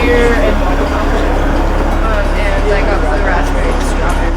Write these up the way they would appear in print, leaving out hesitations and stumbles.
beer and I got the raspberry and strawberry.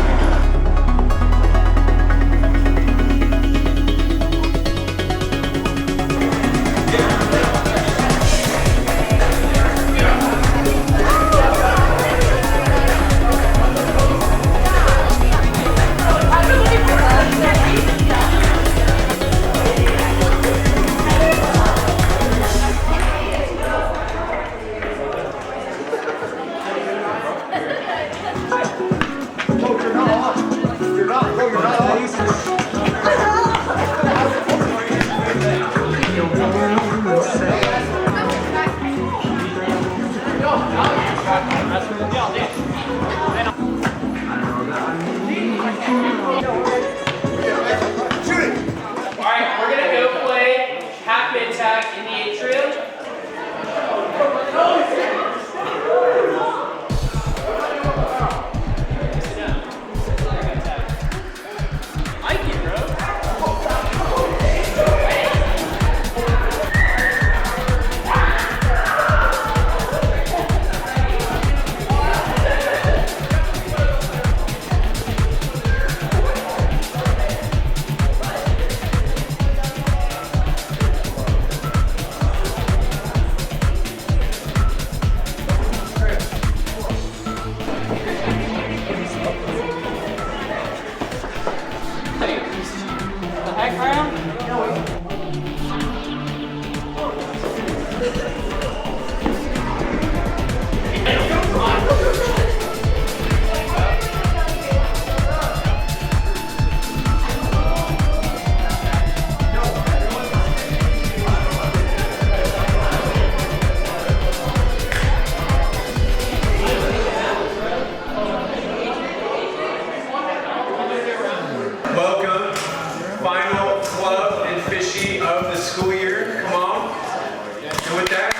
Alright, we're gonna go play pac-man tag in the atrium. Welcome, final club and fishy of the school year. Come on. And with that,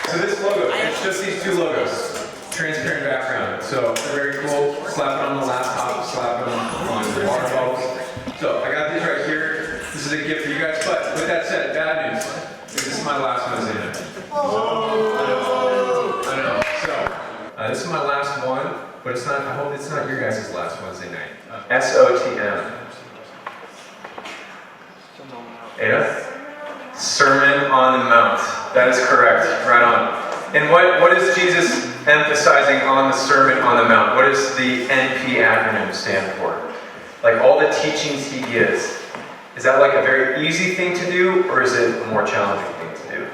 so this logo, it's just these two logos. Transparent background. So very cool. Slap it on the laptop, slap it on the water bottles. So I got these right here. This is a gift for you guys. But with that said, bad news. This is my last Wednesday night. I know. So this is my last one. But it's not, I hope it's not your guys' last Wednesday night. SOTM. Ada? Sermon on the Mount. That is correct. Right on. And what is Jesus emphasizing on the Sermon on the Mount? What does the NP acronym stand for? Like all the teachings he gives. Is that like a very easy thing to do, or is it a more challenging thing to do?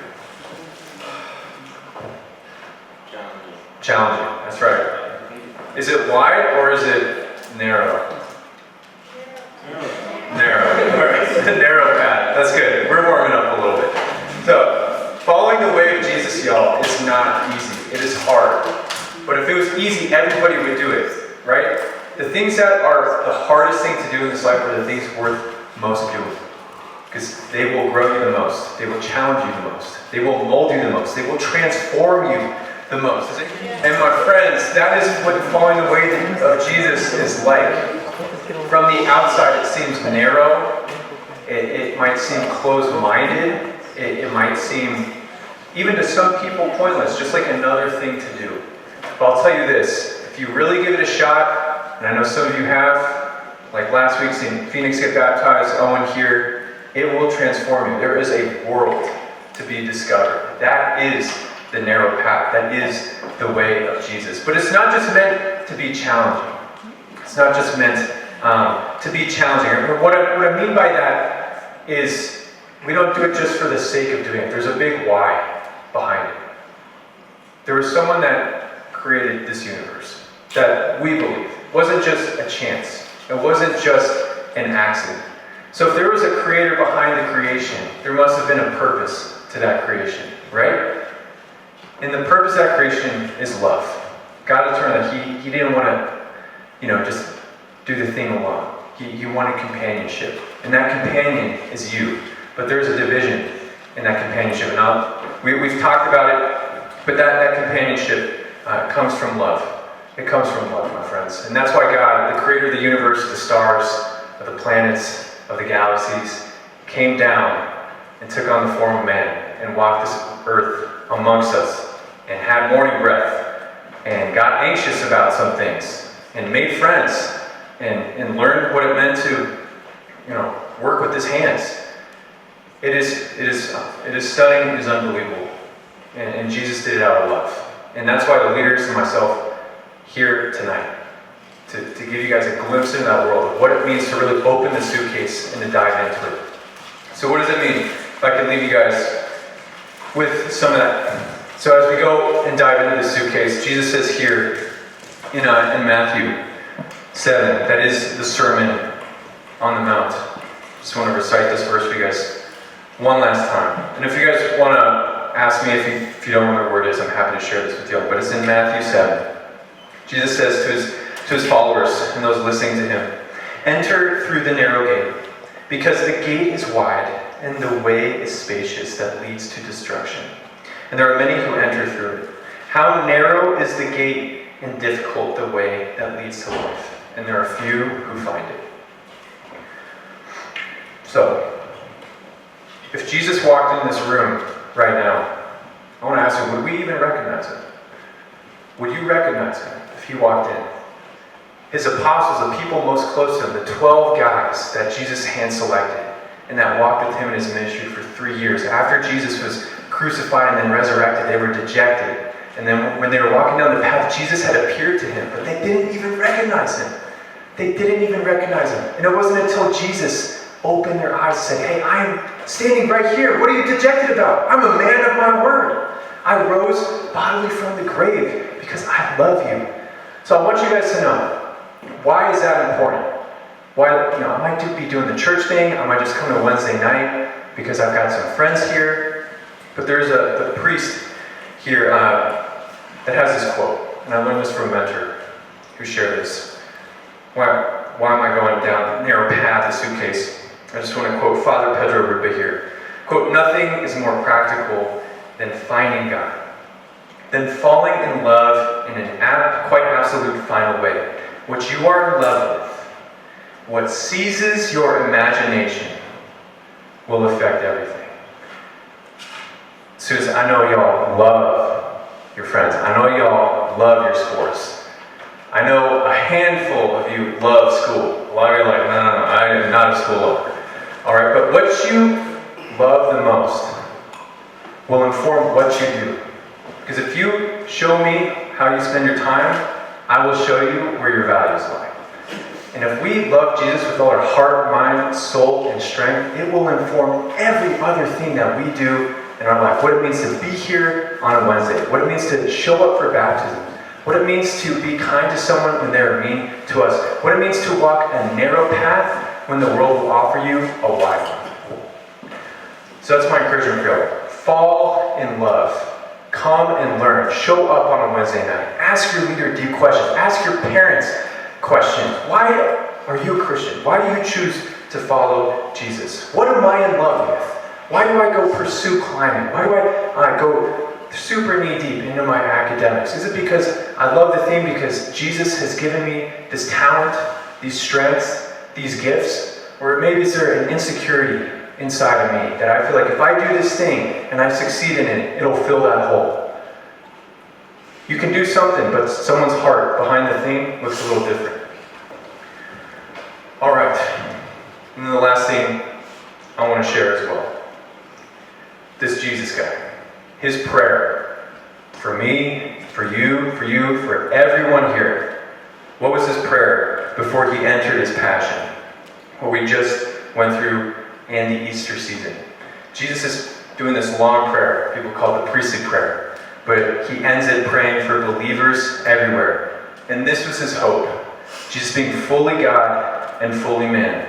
Challenging. That's right. Is it wide or is it narrow? Narrow. Narrow path. That's good. We're warming up a little bit. So, following the way of Jesus, y'all, is not easy. It is hard. But if it was easy, everybody would do it, right? The things that are the hardest thing to do in this life are the things worth most doing. Because they will grow you the most. They will challenge you the most. They will mold you the most. They will transform you the most. And my friends, that is what following the way of Jesus is like. From the outside, it seems narrow. It might seem closed-minded. It might seem, even to some people, pointless, just like another thing to do. But I'll tell you this, if you really give it a shot, and I know some of you have, like last week, seeing Phoenix get baptized, Owen here, it will transform you. There is a world to be discovered. That is the narrow path. That is the way of Jesus. But it's not just meant to be challenging. It's not just meant to be challenging. What I mean by that is we don't do it just for the sake of doing it. There's a big why behind it. There was someone that created this universe that we believe wasn't just a chance. It wasn't just an accident. So if there was a creator behind the creation, there must have been a purpose to that creation, right? And the purpose of that creation is love. God eternally, he didn't want to, just do the thing alone. He wanted companionship. And that companion is you. But there's a division in that companionship. And we've talked about it, but that companionship comes from love. It comes from love, my friends. And that's why God, the creator of the universe, of the stars, of the planets, of the galaxies, came down and took on the form of man and walked this earth amongst us and had morning breath and got anxious about some things and made friends and learned what it meant to, work with his hands. It is stunning. It is unbelievable. And Jesus did it out of love. And that's why the leaders and myself here tonight, to give you guys a glimpse into that world of what it means to really open the suitcase and to dive into it. So what does it mean? If I could leave you guys with some of that. So as we go and dive into the suitcase, Jesus says here in Matthew 7, that is the Sermon on the Mount. Just want to recite this verse for you guys one last time. And if you guys want to ask me if you don't remember where it is, I'm happy to share this with you. But it's in Matthew 7. Jesus says to his followers and those listening to him, "Enter through the narrow gate, because the gate is wide and the way is spacious that leads to destruction. And there are many who enter through it. How narrow is the gate and difficult the way that leads to life, and there are few who find it." So, if Jesus walked in this room right now, I want to ask you, would we even recognize him? Would you recognize him if he walked in? His apostles, the people most close to him, the 12 guys that Jesus hand-selected and that walked with him in his ministry for 3 years. After Jesus was crucified and then resurrected, they were dejected. And then when they were walking down the path, Jesus had appeared to him, but they didn't even recognize him. They didn't even recognize him. And it wasn't until Jesus opened their eyes and said, "Hey, I'm standing right here. What are you dejected about? I'm a man of my word. I rose bodily from the grave because I love you." So I want you guys to know, why is that important? Why, I might be doing the church thing. I might just come to Wednesday night because I've got some friends here. But there's the priest here that has this quote, and I learned this from a mentor who shared this. Why am I going down the narrow path, the suitcase? I just want to quote Father Pedro Ruba here. Quote, "Nothing is more practical than finding God, than falling in love in an quite absolute final way. What you are in love with, what seizes your imagination, will affect everything." Susan, I know y'all love your friends. I know y'all love your sports. I know a handful of you love school. A lot of you are like, no, I am not a school lover. All right, but what you love the most will inform what you do. Because if you show me how you spend your time, I will show you where your values lie. And if we love Jesus with all our heart, mind, soul, and strength, it will inform every other thing that we do in our life. What it means to be here on a Wednesday. What it means to show up for baptism. What it means to be kind to someone when they're mean to us. What it means to walk a narrow path when the world will offer you a wide one. So that's my encouragement for you. Fall in love. Come and learn. Show up on a Wednesday night. Ask your leader deep questions. Ask your parents questions. Why are you a Christian? Why do you choose to follow Jesus? What am I in love with? Why do I go pursue climbing? Why do I go super knee-deep into my academics? Is it because I love the thing because Jesus has given me this talent, these strengths, these gifts? Or maybe is there an insecurity inside of me that I feel like if I do this thing and I succeed in it, it'll fill that hole? You can do something, but someone's heart behind the thing looks a little different. All right. And then the last thing I want to share as well. This Jesus guy. His prayer for me, for you, for everyone here. What was his prayer before he entered his passion? What we just went through in the Easter season. Jesus is doing this long prayer, people call it the priestly prayer. But he ends it praying for believers everywhere. And this was his hope. Jesus being fully God and fully man.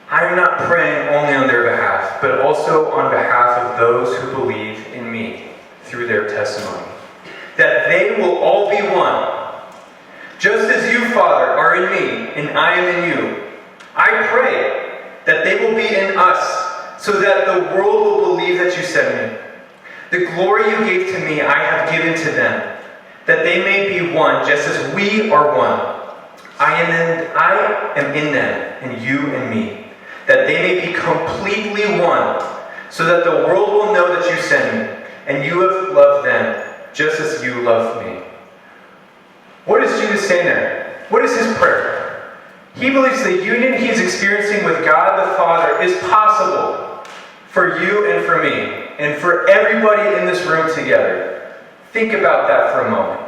I am not praying only on their behalf, but also on behalf of those who believe in me through their testimony. That they will all be one. Just as you, Father, are in me, and I am in you. I pray that they will be in us, so that the world will believe that you sent me. The glory you gave to me, I have given to them, that they may be one, just as we are one. I am in them, and you in me, that they may be completely one, so that the world will know that you sent me. and you have loved them just as you loved me. What is Jesus saying there? What is his prayer? He believes the union he's experiencing with God the Father is possible for you and for me, and for everybody in this room together. Think about that for a moment.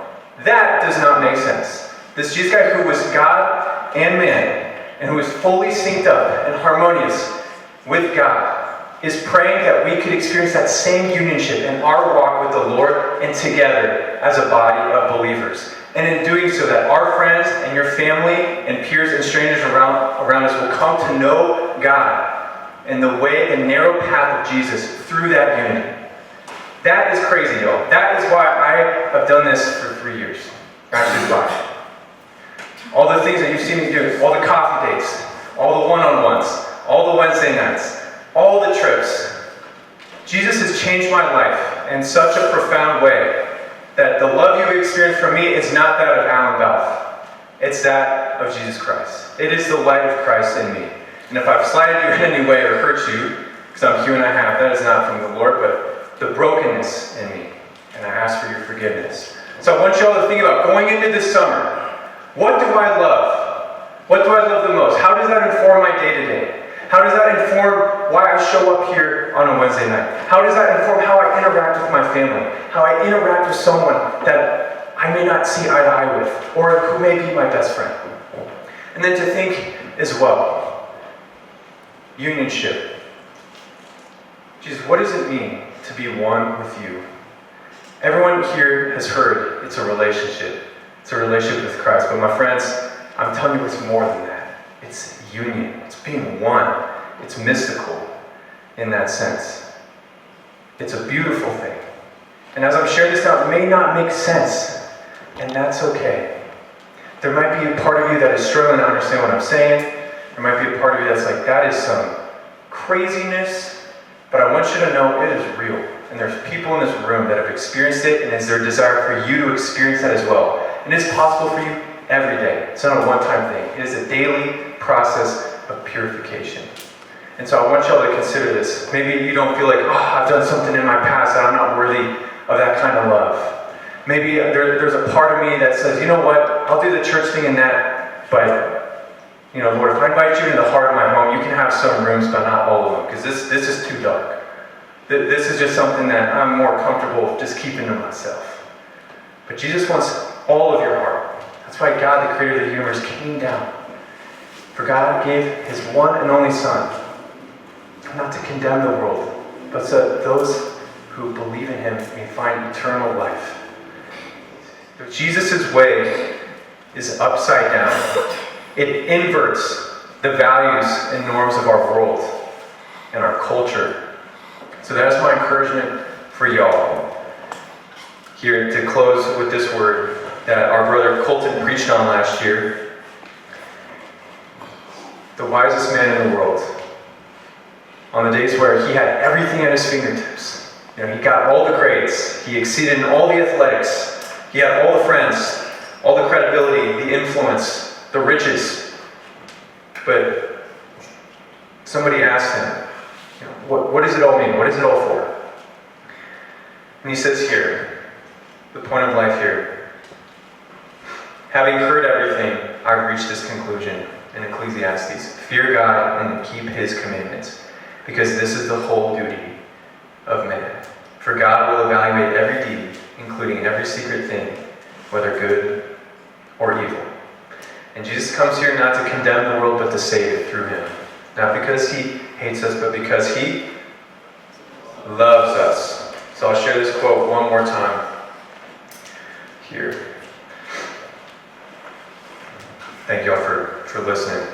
That does not make sense. This Jesus guy who was God and man, and who is fully synced up and harmonious with God, is praying that we could experience that same unionship in our walk with the Lord and together as a body of believers. And in doing so, that our friends and your family and peers and strangers around us will come to know God and the way, the narrow path of Jesus through that union. That is crazy, y'all. That is why I have done this for 3 years. Actually 5. All the things that you've seen me do, all the coffee dates, all the one-on-ones, all the Wednesday nights, all the trips. Jesus has changed my life in such a profound way that the love you experience from me is not that of Alan Balf. It's that of Jesus Christ. It is the light of Christ in me. And if I've slighted you in any way or hurt you, because I'm human, I have, that is not from the Lord, but the brokenness in me. And I ask for your forgiveness. So I want you all to think about going into this summer. What do I love? What do I love the most? How does that inform my day-to-day? How does that inform why I show up here on a Wednesday night? How does that inform how I interact with my family? How I interact with someone that I may not see eye to eye with, or who may be my best friend? And then to think as well, unionship. Jesus, what does it mean to be one with you? Everyone here has heard it's a relationship. It's a relationship with Christ. But my friends, I'm telling you it's more than that. It's union. It's being one. It's mystical in that sense. It's a beautiful thing. And as I'm sharing this now, it may not make sense. And that's okay. There might be a part of you that is struggling to understand what I'm saying. There might be a part of you that's like, that is some craziness. But I want you to know it is real. And there's people in this room that have experienced it, and it's their desire for you to experience that as well. And it's possible for you every day. It's not a one-time thing. It is a daily process of purification. And so I want y'all to consider this. Maybe you don't feel like, I've done something in my past that I'm not worthy of that kind of love. Maybe there's a part of me that says, you know what, I'll do the church thing in that, but, Lord, if I invite you into the heart of my home, you can have some rooms, but not all of them, because this is too dark. This is just something that I'm more comfortable just keeping to myself. But Jesus wants all of your heart. That's why God, the creator of the universe, came down. For God gave his one and only Son, not to condemn the world, but so that those who believe in him may find eternal life. Jesus' way is upside down. It inverts the values and norms of our world and our culture. So that's my encouragement for y'all. Here to close with this word that our brother Colton preached on last year. The wisest man in the world. On the days where he had everything at his fingertips. He got all the grades. He exceeded in all the athletics. He had all the friends, all the credibility, the influence, the riches. But somebody asked him, what does it all mean? What is it all for? And he says here, the point of life here, having heard everything, I've reached this conclusion in Ecclesiastes. Fear God and keep his commandments, because this is the whole duty of man. For God will evaluate every deed, including every secret thing, whether good or evil. And Jesus comes here not to condemn the world, but to save it through him. Not because he hates us, but because he loves us. So I'll share this quote one more time here. Thank you all for listening.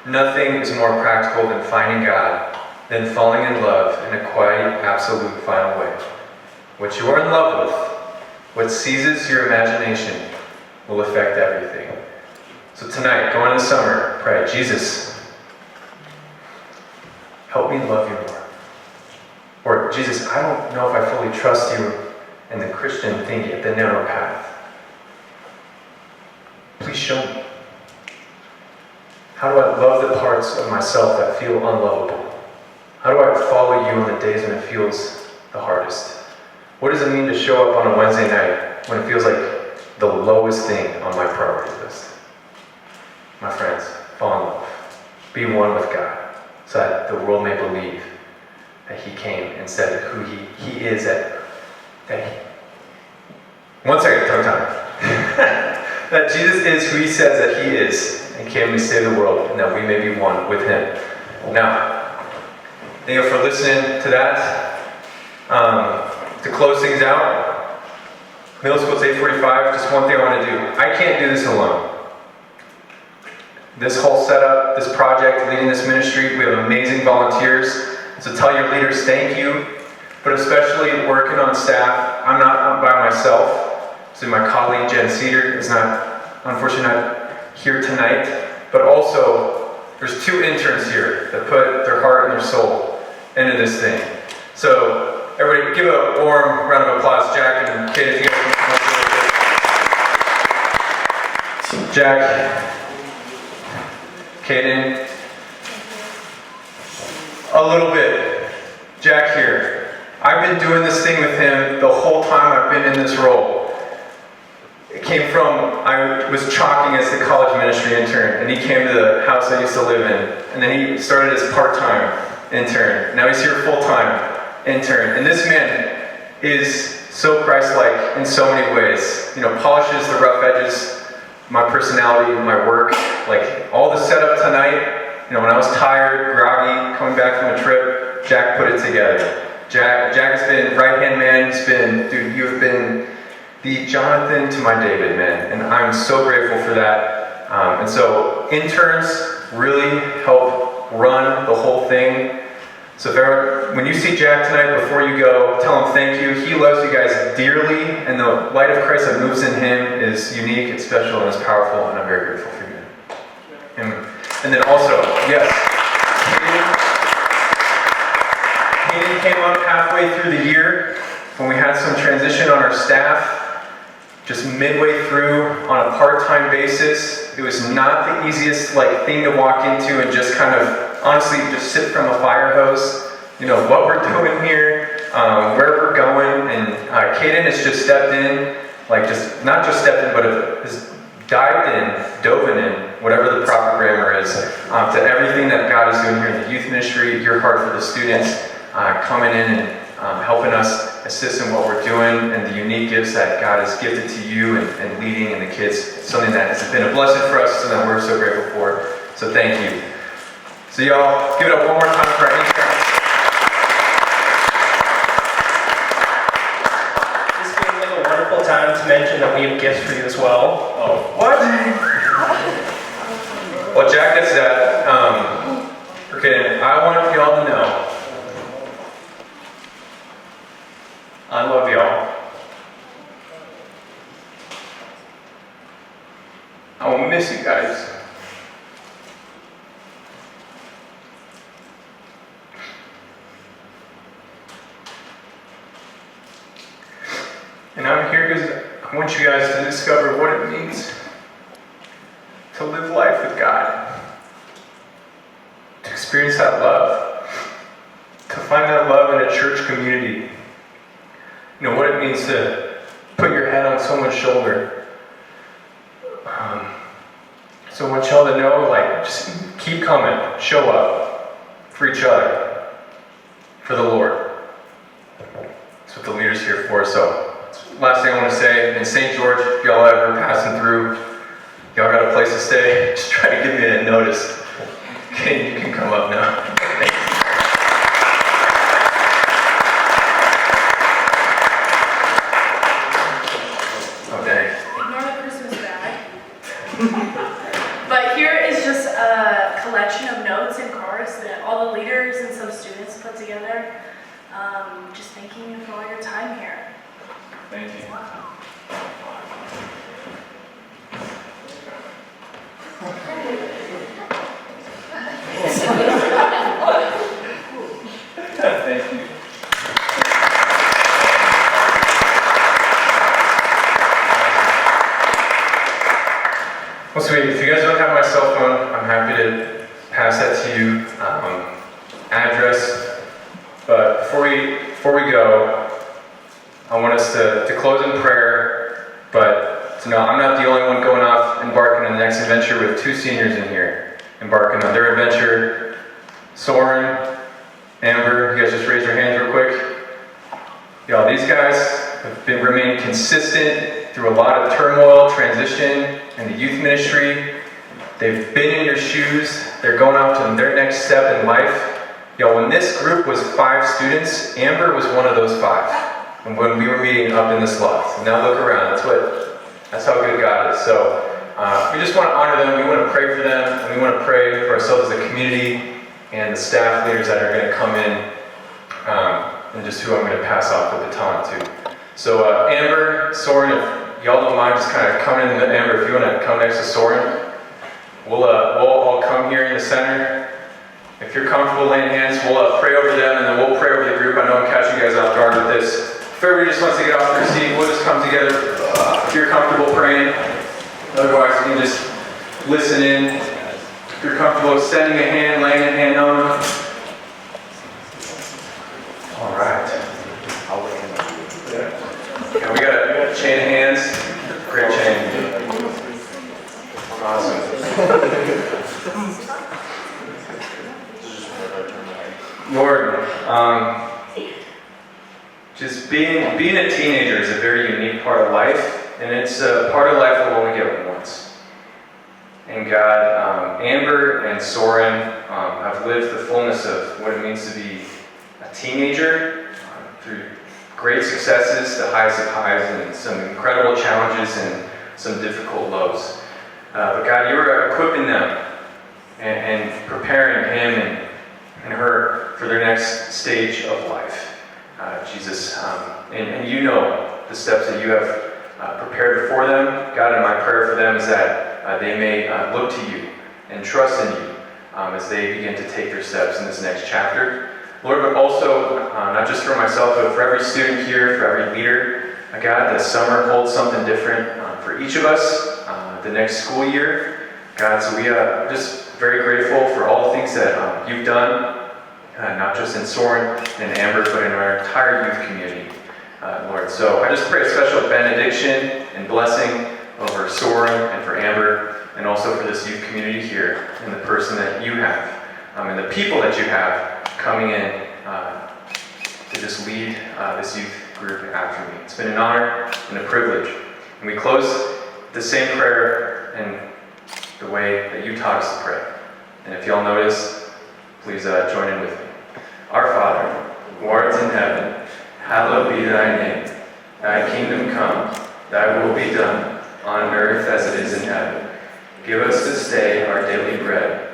Nothing is more practical than finding God, than falling in love in a quiet, absolute, final way. What you are in love with, what seizes your imagination, will affect everything. So tonight, going into summer, pray, Jesus, help me love you more. Or, Jesus, I don't know if I fully trust you in the Christian thing yet, the narrow path. Please show me. How do I love the parts of myself that feel unlovable? How do I follow you on the days when it feels the hardest? What does it mean to show up on a Wednesday night when it feels like the lowest thing on my priority list? My friends, fall in love. Be one with God, so that the world may believe that He came and said who He is. One second, tongue time. That Jesus is who He says that He is, and came to save the world, and that we may be one with Him. Now, thank you for listening to that. To close things out, middle school's 8:45. Just one thing I want to do. I can't do this alone. This whole setup, this project, leading this ministry, we have amazing volunteers. So tell your leaders thank you, but especially working on staff. I'm not by myself. So my colleague Jen Cedar is unfortunately not here tonight. But also, there's 2 interns here that put their heart and their soul into this thing. So everybody, give a warm round of applause, Jack and Kate, if you guys can come up a little bit. Jack, Kaden, a little bit. Jack here. I've been doing this thing with him the whole time I've been in this role. It came from, I was chalking as the college ministry intern, and he came to the house I used to live in, and then he started as part-time intern. Now he's here full-time intern. And this man is so Christ-like in so many ways. Polishes the rough edges, my personality, my work, like all the setup tonight. When I was tired, groggy, coming back from a trip, Jack put it together. Jack has been right-hand man. Dude, you have been the Jonathan to my David, man. And I'm so grateful for that. And so interns really help run the whole thing. So when you see Jack tonight, before you go, tell him thank you. He loves you guys dearly, and the light of Christ that moves in him is unique, it's special, and it's powerful, and I'm very grateful for you. And then also, yes, Hayden came up halfway through the year when we had some transition on our staff, just midway through on a part-time basis. It was not the easiest thing to walk into and just kind of honestly just sip from a fire hose. What we're doing here, where we're going, and Kaden has just stepped in, not just stepped in, but has dove in, whatever the proper grammar is, to everything that God is doing here in the youth ministry, your heart for the students, coming in and helping us assist in what we're doing, and the unique gifts that God has gifted to you and leading and the kids. It's something that has been a blessing for us and that we're so grateful for. So thank you. So y'all, give it up one more time for our interns. This feels like a wonderful time to mention that we have gifts for you as well. Oh, what? Well, Jack gets that. Okay, I want y'all to know, I love y'all. I will miss you guys. And I'm here because I want you guys to discover what it means to live life with God, to experience that love, to find that love in a church community. What it means to put your head on someone's shoulder. So I want y'all to know, just keep coming, show up for each other, for the Lord. That's what the leader's here for. So last thing I want to say, in St. George, if y'all ever passing through, y'all got a place to stay, just try to give me a notice. Okay, you can come up now. Oh, dang. Ignore the Christmas bag. But here is just a collection of notes and cards that all the leaders and some students put together. Just thanking you for all your time here. Thank you. Thank you. Well, sweet. If you guys don't have my cell phone, I'm happy to pass that to you. Address. But before we before we go, I want us to close in prayer, but to know I'm not the only one going off embarking on the next adventure. We have two seniors in here embarking on their adventure. Soren, Amber, you guys just raise your hands real quick. Y'all, these guys have remained consistent through a lot of turmoil, transition, in the youth ministry. They've been in your shoes. They're going off to their next step in life. Y'all, when this group was 5 students, Amber was one of those 5. And when we were meeting up in this loft. And now look around. That's how good God is. So we just want to honor them. We want to pray for them. And we want to pray for ourselves as a community and the staff leaders that are going to come in. And just who I'm going to pass off the baton to. So Amber, Soren, if y'all don't mind just kind of coming in. Amber, if you want to come next to Soren, we'll all come here in the center. If you're comfortable laying hands, we'll pray over them, and then we'll pray over the group. I know I'm catching you guys off guard with this. If everybody just wants to get off their seat, we'll just come together. If you're comfortable praying, otherwise you can just listen in. If you're comfortable extending a hand, laying a hand on them. All right. Yeah, we got a chain of hands. Great chain. Awesome. Lord, just being a teenager is a very unique part of life, and it's a part of life we'll only get once. And God, Amber and Soren have lived the fullness of what it means to be a teenager through great successes, the highs of highs, and some incredible challenges and some difficult lows. But God, you are equipping them and preparing him and her for their next stage of life. Jesus, and you know the steps that you have prepared for them. God, and my prayer for them is that they may look to you and trust in you as they begin to take their steps in this next chapter. Lord, but also, not just for myself, but for every student here, for every leader, God, the summer holds something different for each of us, the next school year. God, so we are just very grateful for all the things that you've done, not just in Soren and Amber, but in our entire youth community, Lord. So I just pray a special benediction and blessing over Soren and for Amber, and also for this youth community here, and the person that you have, and the people that you have coming in to just lead this youth group after me. It's been an honor and a privilege. And we close the same prayer in the way that you taught us to pray. And if y'all notice, please join in with me. Our Father, who art in heaven, hallowed be thy name. Thy kingdom come, thy will be done, on earth as it is in heaven. Give us this day our daily bread,